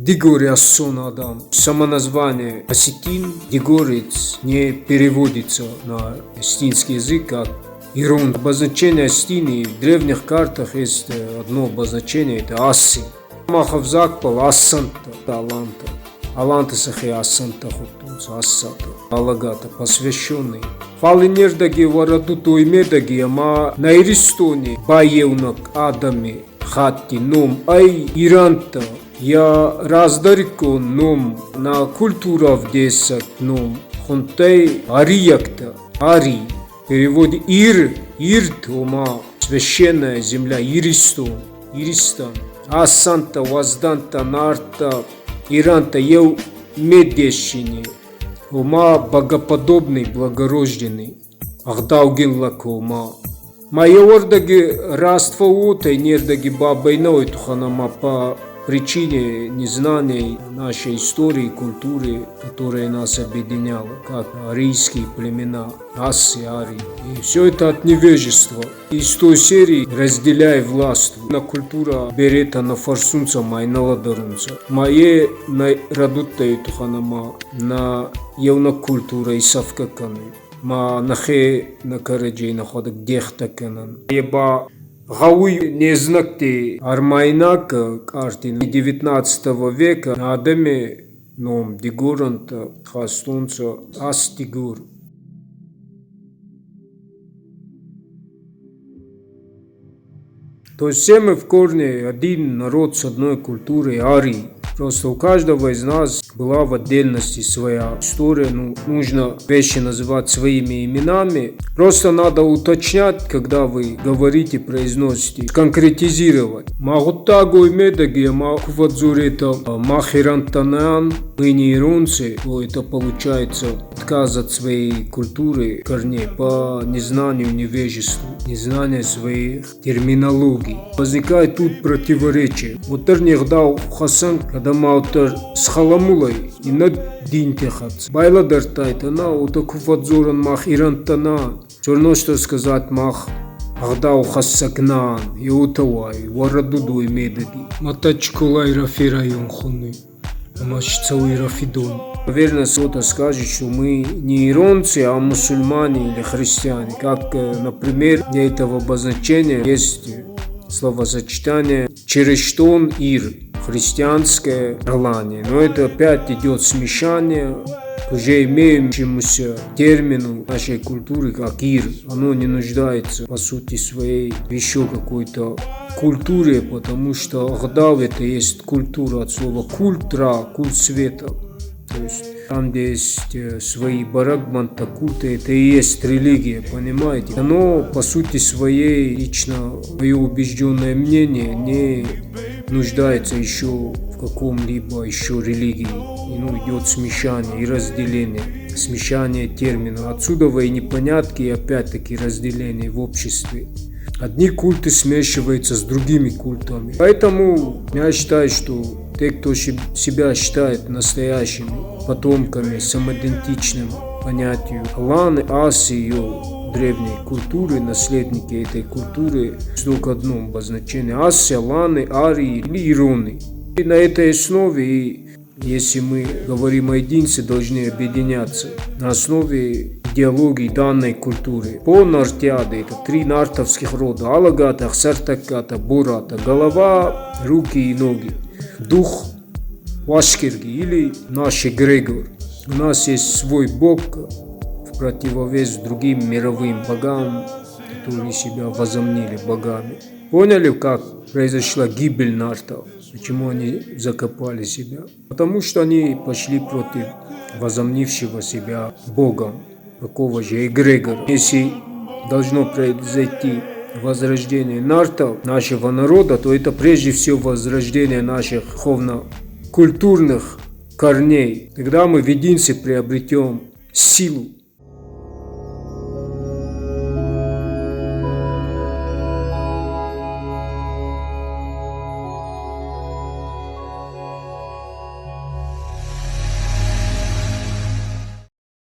Дигори Ассон Адам. Само название осетин, дигорец, не переводится на осетинский язык как Ирун. Обозначение Осетины в древних картах есть одно обозначение, это Асси. Махав Закпал Ассанта, Аланта. Аланта Сахи Ассанта Хутунс, Ассата, Алагата, посвященный. Фалинердаги Вараду Тоймедаги, ама на Иристоне, Баевнак Адами, Хатти, Ном, Ай, Иранта. Я раздарико ном на культура в 10 ном хонтей ариякта ари переводе ирт ома священная земля Иристон Иристан Асанта Вазданта Нарта Иранта ев медещине ома богоподобный благорожденный ахдауген лакома майордаги растваутой нердаги бабайной туханама по причине незнания нашей истории и культуры, которая нас объединяла, как арийские племена, Асси, Арии. И все это от невежества. Из той серии «Разделяй власть» на культура берета на фарсунца майнала дарунца. Мое на радутта туханама на евна культура и савкаканы. Ма нахе на караджей находок дехтаканан. Еба Гауи не знакты армайнака картины 19 века на адаме ном дигуранта хастунца астигур. То есть все мы в корне один народ с одной культурой арии. Просто у каждого из нас была в отдельности своя история. Нужно вещи называть своими именами. Просто надо уточнять, когда вы говорите, произносите, конкретизировать. Магутагу и медаги, макувадзурета, махирантанан, мы не иронцы, то это получается отказ от своей культуры, корней, по незнанию, невежеству, незнанию своих терминологий. Возникает тут противоречие. Вот дал Хасан, когда маутер с халамулой и над динтехац. Байла дартайта на утакуфадзоран мах ирантана. Черно что сказать мах Ахдау хассакнан и утавай варадуду и медаги. Матачкулай рафирайон хуны. Машцауи рафидон. Наверное, кто-то скажет, что мы не иронцы, а мусульмане или христиане. Как, например, для этого обозначения есть словосочетание черештон ир, христианское желание. Но это опять идет смешание к уже имеющемуся термину нашей культуры, как ир. Оно не нуждается по сути своей в еще какой-то культуре, потому что Ахдав это есть культура от слова культра, культ света. То есть там, где есть свои барагманта, культы, это и есть религия, понимаете? Оно по сути своей, лично мое убежденное мнение, не нуждается еще в каком-либо еще религии. И, идет смешание и разделение, смешание терминов. Отсюда и непонятки, и опять-таки разделение в обществе. Одни культы смешиваются с другими культами. Поэтому я считаю, что те, кто себя считает настоящими потомками самоидентичным понятию Аланы, Аси, ее древней культуры, наследники этой культуры, только одно обозначение: Аси, Аланы, Арии или Ироны. И на этой основе, если мы говорим о единстве, должны объединяться на основе идеологии данной культуры. По нартиаде, это 3 нартовских рода: Алагата, Хсартаката, Бурата, голова, руки и ноги. Дух Вашкирги или наш эгрегор. У нас есть свой бог в противовес другим мировым богам, которые себя возомнили богами. Поняли, как произошла гибель нартов? Почему они закопали себя? Потому что они пошли против возомнившего себя богом, такого же эгрегора. Если должно произойти возрождение нартов, нашего народа, то это прежде всего возрождение наших духовно-культурных корней. Тогда мы в единстве приобретем силу